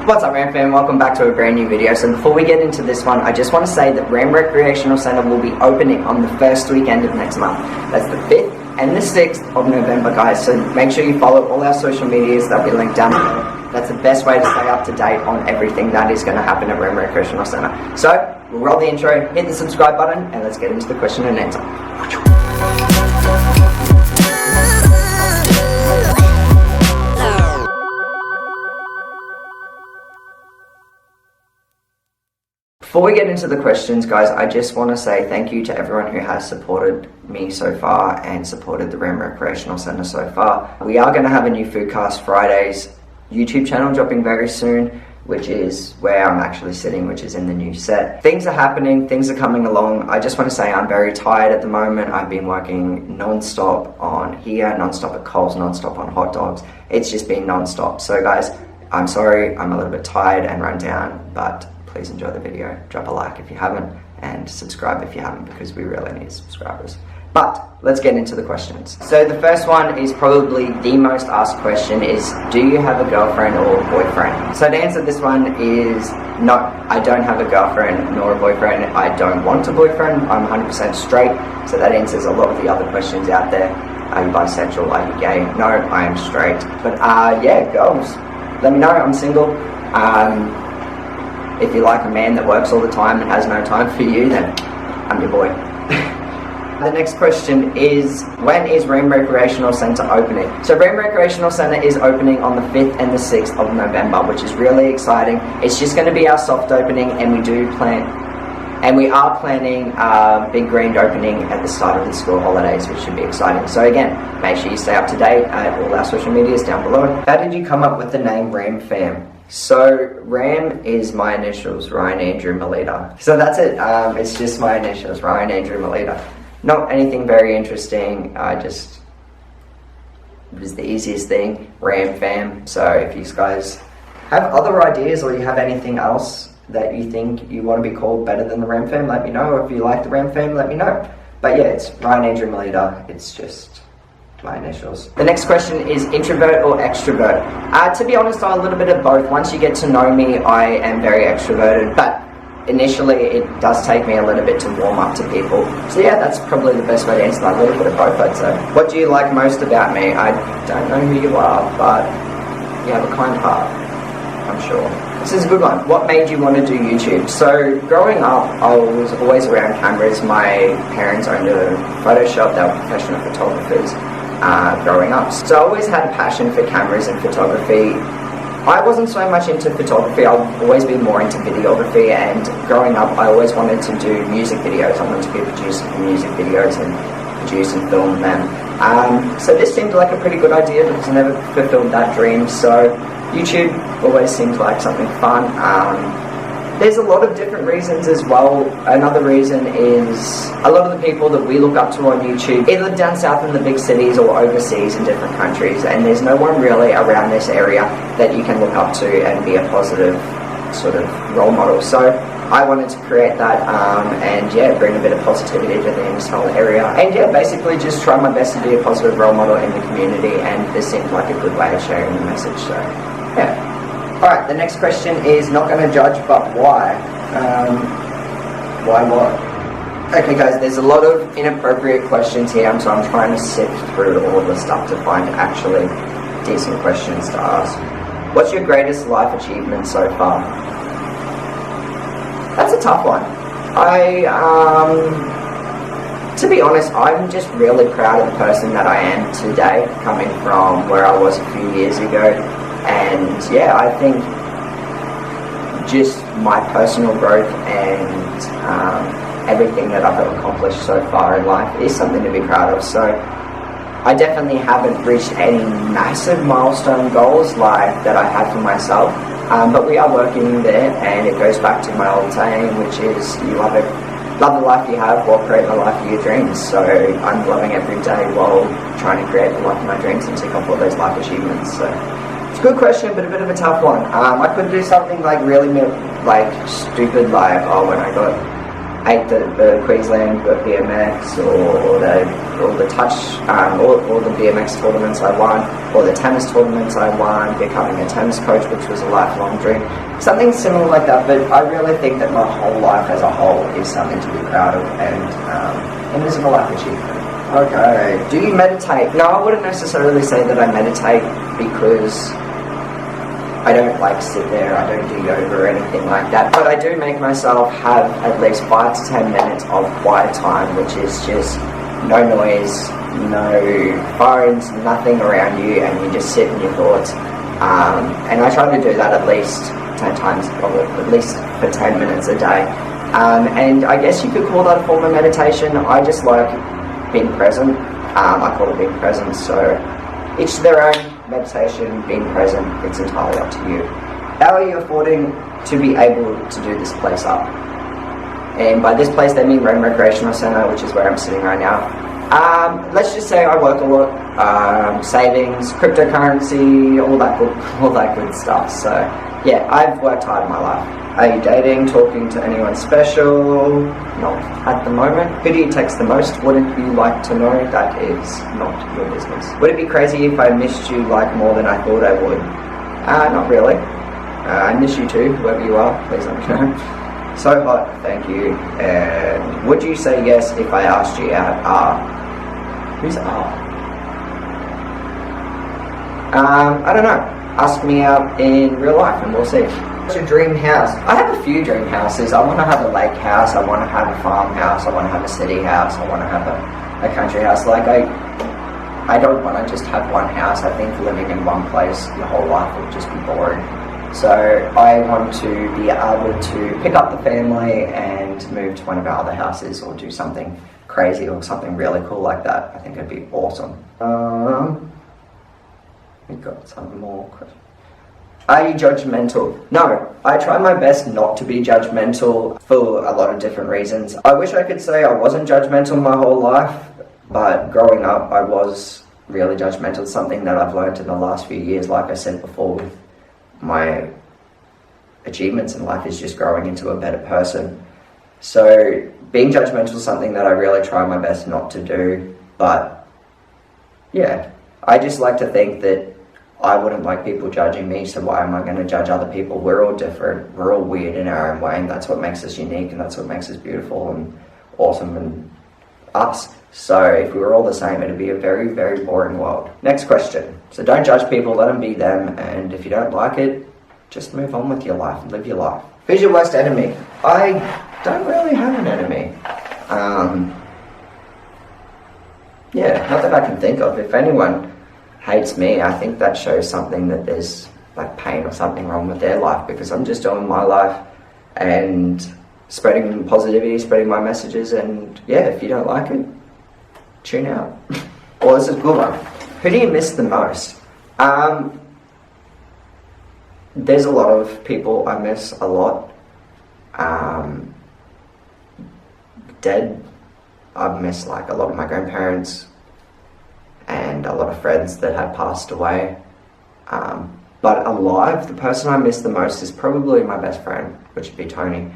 What's up, RAMFAM? Welcome back to a brand new video. So before we get into this one, I just want to say that RAM Recreational Centre will be opening on the first weekend of next month. That's the 5th and the 6th of November, guys. So make sure you follow all our social medias. They'll be linked down below. That's the best way to stay up to date on everything that is going to happen at RAM Recreational Centre. So we'll roll the intro, hit the subscribe button, and let's get into the question and answer. Before we get into the questions, guys, I just want to say thank you to everyone who has supported me so far and supported the RAM Recreational Centre so far. We are going to have a new Foodcast Fridays YouTube channel dropping very soon, which is where I'm actually sitting, which is in the new set. Things are happening, things are coming along. I just want to say I'm very tired at the moment. I've been working non-stop on here, non-stop at Coles, non-stop on hot dogs. It's just been non-stop. So guys, I'm sorry, I'm a little bit tired and run down, but please enjoy the video. Drop a like if you haven't, and subscribe if you haven't, because we really need subscribers. But let's get into the questions. So the first one is probably the most asked question is, do you have a girlfriend or a boyfriend? So to answer this one is, no, I don't have a girlfriend nor a boyfriend. I don't want a boyfriend. I'm 100% straight. So that answers a lot of the other questions out there. Are you bisexual? Are you gay? No, I am straight. But yeah, girls, let me know. I'm single. If you like a man that works all the time and has no time for you, then I'm your boy. The next question is, when is RAM Recreational Centre opening? So RAM Recreational Centre is opening on the 5th and the 6th of November, which is really exciting. It's just going to be our soft opening, and we are planning a big grand opening at the start of the school holidays, which should be exciting. So again, make sure you stay up to date at all our social medias down below. How did you come up with the name RAMFAM? So RAM is my initials, Ryan Andrew Melita. So that's it. It's just my initials, Ryan Andrew Melita. Not anything very interesting. It was the easiest thing, RAMFAM. So if you guys have other ideas or you have anything else that you think you want to be called better than the RAMFAM, let me know. Or if you like the RAMFAM, let me know. But yeah, it's Ryan Andrew Melita. It's just my initials. The next question is, introvert or extrovert? To be honest, I'm a little bit of both. Once you get to know me, I am very extroverted, but initially it does take me a little bit to warm up to people. So yeah, that's probably the best way to answer that. A little bit of both, I'd say. What do you like most about me? I don't know who you are, but you have a kind heart, I'm sure. This is a good one. What made you want to do YouTube? So growing up, I was always around cameras. My parents owned a photo shop. They were professional photographers growing up. So I always had a passion for cameras and photography. I wasn't so much into photography. I've always been more into videography, and growing up I always wanted to do music videos. I wanted to be a producer for music videos and produce and film them. So this seemed like a pretty good idea because I never fulfilled that dream. So YouTube always seems like something fun. There's a lot of different reasons as well. Another reason is a lot of the people that we look up to on YouTube either live down south in the big cities or overseas in different countries, and there's no one really around this area that you can look up to and be a positive sort of role model. So I wanted to create that and yeah, bring a bit of positivity to the Innisfail area, and yeah, basically just try my best to be a positive role model in the community, and this seemed like a good way of sharing the message. So yeah. Alright, the next question is, not going to judge, but why? Why what? Okay guys, there's a lot of inappropriate questions here, so I'm trying to sift through all of the stuff to find actually decent questions to ask. What's your greatest life achievement so far? That's a tough one. To be honest, I'm just really proud of the person that I am today, coming from where I was a few years ago. And yeah, I think just my personal growth and everything that I've accomplished so far in life is something to be proud of. So I definitely haven't reached any massive milestone goals like that I had for myself, but we are working there, and it goes back to my old saying, which is, you love the life you have while creating the life of your dreams. So I'm loving every day while trying to create the life of my dreams and tick off all those life achievements. So it's a good question, but a bit of a tough one. I could do something like really like stupid, like when I got ate the Queensland BMX or the touch or the BMX tournaments I won, or the tennis tournaments I won, becoming a tennis coach, which was a lifelong dream. Something similar like that, but I really think that my whole life as a whole is something to be proud of, and is a life achievement. Okay, do you meditate? No, I wouldn't necessarily say that I meditate, because I don't sit there, I don't do yoga or anything like that, but I do make myself have at least 5 to 10 minutes of quiet time, which is just no noise, no phones, nothing around you, and you just sit in your thoughts. And I try to do that at least 10 times, or at least for 10 minutes a day. And I guess you could call that a form of meditation. I just like being present. I call it being present, so each to their own. Meditation, being present, it's entirely up to you. How are you affording to be able to do this place up? And by this place they mean Recreational Centre, which is where I'm sitting right now. Let's just say I work a lot, savings, cryptocurrency, all that good stuff. So yeah, I've worked hard in my life. Are you dating, talking to anyone special? Not at the moment. Who do you text the most? Wouldn't you like to know? That is not your business. Would it be crazy if I missed you more than I thought I would? Not really. I miss you too, whoever you are. Please let me know. So hot, thank you. And would you say yes if I asked you out? Who's I don't know. Ask me out in real life and we'll see. What's your dream house? I have a few dream houses. I want to have a lake house, I want to have a farmhouse, I want to have a city house, I want to have a country house. I don't want to just have one house. I think living in one place your whole life would just be boring. So I want to be able to pick up the family and move to one of our other houses, or do something crazy or something really cool like that. I think it'd be awesome. We've got some more questions. Are you judgmental? No, I try my best not to be judgmental for a lot of different reasons. I wish I could say I wasn't judgmental my whole life, but growing up I was really judgmental. It's something that I've learned in the last few years, like I said before, with my achievements in life is just growing into a better person. So being judgmental is something that I really try my best not to do, but yeah, I just like to think that I wouldn't like people judging me, so why am I going to judge other people? We're all different, we're all weird in our own way, and that's what makes us unique, and that's what makes us beautiful and awesome and us. So if we were all the same, it'd be a very, very boring world. Next question. So don't judge people, let them be them, and if you don't like it, just move on with your life and live your life. Who's your worst enemy? I don't really have an enemy. Yeah, not that I can think of. If anyone hates me, I think that shows something that there's pain or something wrong with their life, because I'm just doing my life and spreading positivity, spreading my messages, and yeah, if you don't like it, tune out. Well, this is a good one. Who do you miss the most? There's a lot of people I miss a lot. Dead, I've missed a lot of my grandparents and a lot of friends that have passed away. But alive, the person I miss the most is probably my best friend, which would be Tony.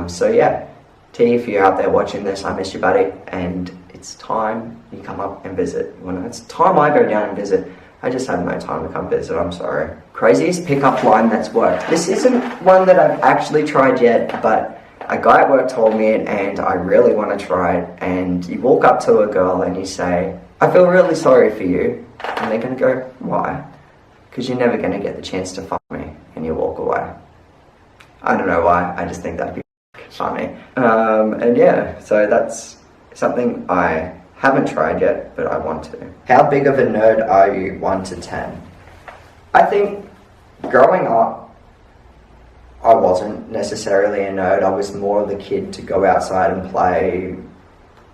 So yeah, T, if you're out there watching this, I miss you, buddy, and it's time you come up and visit. When it's time I go down and visit. I just have no time to come visit, I'm sorry. Craziest pickup line that's worked. This isn't one that I've actually tried yet, but a guy at work told me it and I really want to try it. And you walk up to a girl and you say, I feel really sorry for you. And they're going to go, why? Because you're never going to get the chance to fuck me. And you walk away. I don't know why, I just think that'd be funny. And yeah, so that's something I haven't tried yet, but I want to. How big of a nerd are you, 1 to 10? I think growing up, I wasn't necessarily a nerd. I was more the kid to go outside and play,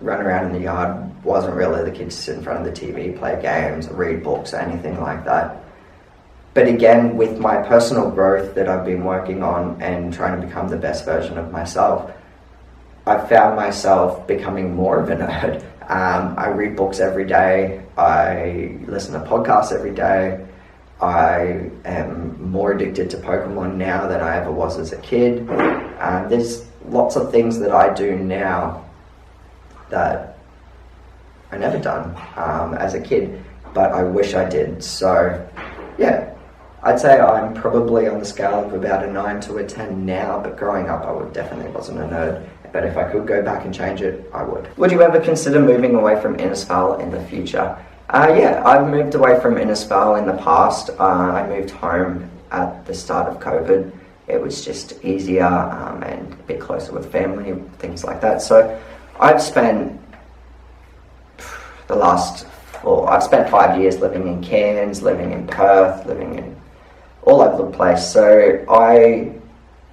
run around in the yard. Wasn't really the kid to sit in front of the TV, play games, read books, anything like that. But again, with my personal growth that I've been working on and trying to become the best version of myself, I found myself becoming more of a nerd. I read books every day. I listen to podcasts every day. I am more addicted to Pokemon now than I ever was as a kid. There's lots of things that I do now that I never done as a kid, but I wish I did. So yeah, I'd say I'm probably on the scale of about a 9 to a 10 now, but growing up I definitely wasn't a nerd. But if I could go back and change it, I would. Would you ever consider moving away from innisfail in the future? Yeah, I've moved away from innisfail in the past. I moved home at the start of COVID. It was just easier and a bit closer with family, things like that. So I've spent I've spent 5 years living in Cairns, living in Perth, living in all over the place. So I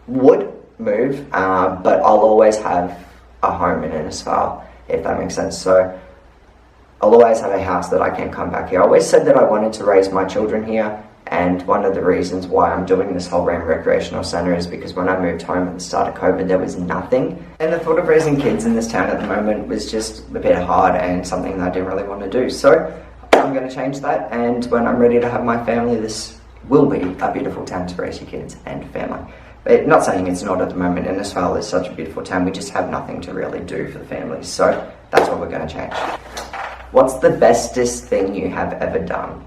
would move, but I'll always have a home in innisfail, if that makes sense. So I'll always have a house that I can come back here. I always said that I wanted to raise my children here, and one of the reasons why I'm doing this whole RAM recreational centre is because when I moved home at the start of COVID, there was nothing. And the thought of raising kids in this town at the moment was just a bit hard and something that I didn't really want to do. So I'm going to change that, and when I'm ready to have my family, this will be a beautiful town to raise your kids and family. But not saying it's not at the moment. Innisfail is such a beautiful town, we just have nothing to really do for the families. So that's what we're going to change. What's the bestest thing you have ever done?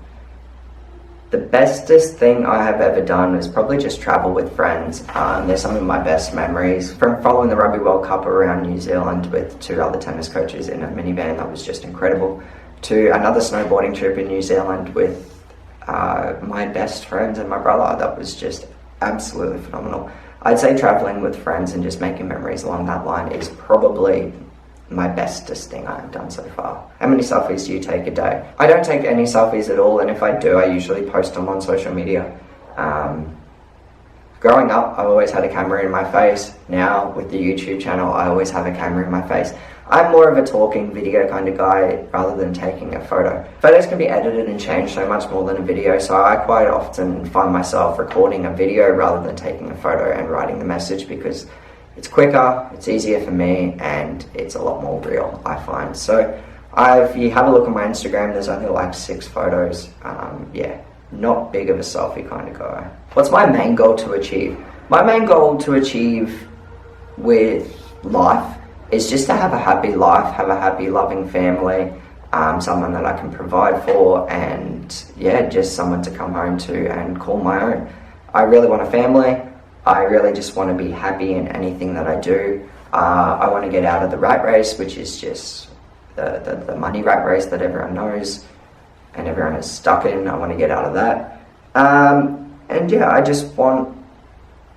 The bestest thing I have ever done is probably just travel with friends. They're some of my best memories. From following the Rugby World Cup around New Zealand with 2 other tennis coaches in a minivan, that was just incredible, to another snowboarding trip in New Zealand with my best friends and my brother. That was just absolutely phenomenal. I'd say traveling with friends and just making memories along that line is probably my bestest thing I've done so far. How many selfies do you take a day? I don't take any selfies at all, and if I do, I usually post them on social media. Growing up, I've always had a camera in my face. Now, with the YouTube channel, I always have a camera in my face. I'm more of a talking video kind of guy rather than taking a photo. Photos can be edited and changed so much more than a video, so I quite often find myself recording a video rather than taking a photo and writing the message, because it's quicker, it's easier for me, and it's a lot more real, I find. So if you have a look at my Instagram, there's only like 6 photos. Yeah, not big of a selfie kind of guy. What's my main goal to achieve? My main goal to achieve with life is just to have a happy life, have a happy, loving family, someone that I can provide for, and yeah, just someone to come home to and call my own. I really want a family. I really just want to be happy in anything that I do. I want to get out of the rat race, which is just the money rat race that everyone knows and everyone is stuck in. I want to get out of that. And yeah, I just want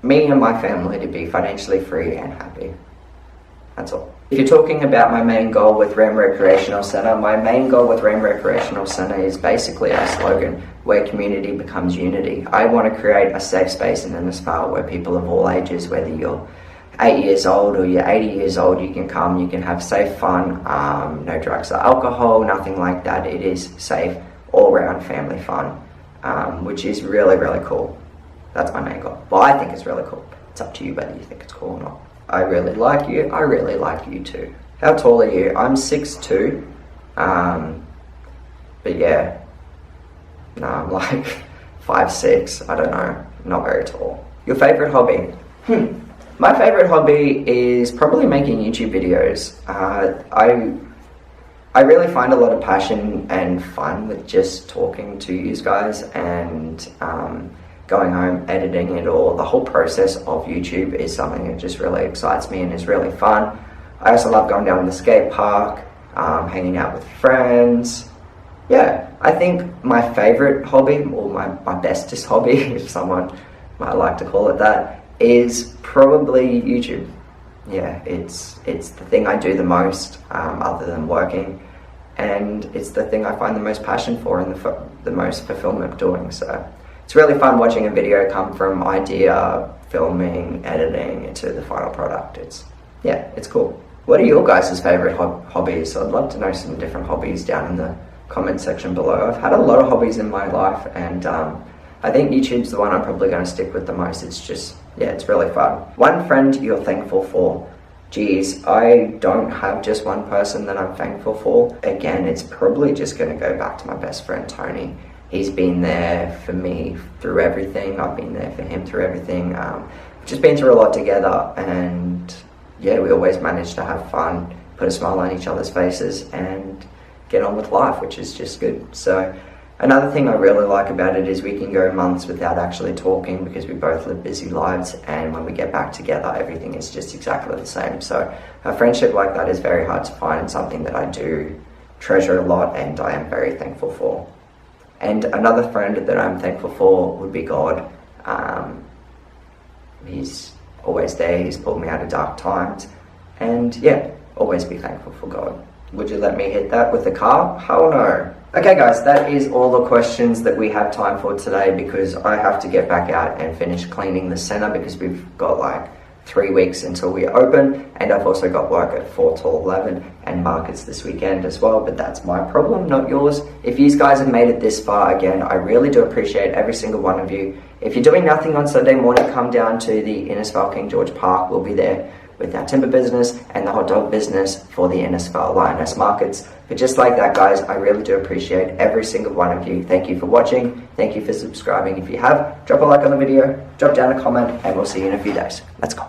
me and my family to be financially free and happy. That's all. If you're talking about my main goal with RAM Recreational Centre, my main goal with RAM Recreational Centre is basically our slogan, where community becomes unity. I want to create a safe space in innisfail where people of all ages, whether you're 8 years old or you're 80 years old, you can come, you can have safe fun, no drugs or alcohol, nothing like that. It is safe, all-round family fun, which is really, really cool. That's my main goal. Well, I think it's really cool. It's up to you whether you think it's cool or not. I really like you. I really like you too. How tall are you? I'm 6'2". But yeah, no, I'm like 5'6". I don't know. Not very tall. Your favorite hobby? My favorite hobby is probably making YouTube videos. I really find a lot of passion and fun with just talking to you guys and going home, editing it all. The whole process of YouTube is something that just really excites me and is really fun. I also love going down to the skate park, hanging out with friends. Yeah, I think my favorite hobby, or my bestest hobby, if someone might like to call it that, is probably YouTube. Yeah, it's the thing I do the most, other than working, and it's the thing I find the most passion for and the most fulfillment doing. So it's really fun watching a video come from idea, filming, editing into the final product. It's cool. What are your guys' favorite hobbies? I'd love to know some different hobbies down in the comment section below. I've had a lot of hobbies in my life, and I think YouTube's the one I'm probably going to stick with the most. It's just, yeah, it's really fun. One friend you're thankful for? Geez, I don't have just one person that I'm thankful for. Again, it's probably just going to go back to my best friend Tony. He's been there for me through everything. I've been there for him through everything. We've just been through a lot together, and yeah, we always manage to have fun, put a smile on each other's faces, and get on with life, which is just good. So another thing I really like about it is we can go months without actually talking because we both live busy lives, and when we get back together, everything is just exactly the same. So a friendship like that is very hard to find, and something that I do treasure a lot and I am very thankful for. And another friend that I'm thankful for would be God. He's always there, he's pulled me out of dark times, and yeah, always be thankful for God. Would you let me hit that with a car? Hell no. Okay guys, that is all the questions that we have time for today, because I have to get back out and finish cleaning the center because we've got like 3 weeks until we open, and I've also got work at 4 till 11 and markets this weekend as well, but that's my problem, not yours. If you guys have made it this far, again, I really do appreciate every single one of you. If you're doing nothing on Sunday morning, come down to the Innisfail King George Park. We'll be there with our timber business and the hot dog business for the Innisfail Lioness markets. But just like that, guys, I really do appreciate every single one of you. Thank you for watching. Thank you for subscribing. If you have, drop a like on the video, drop down a comment, and we'll see you in a few days. Let's go.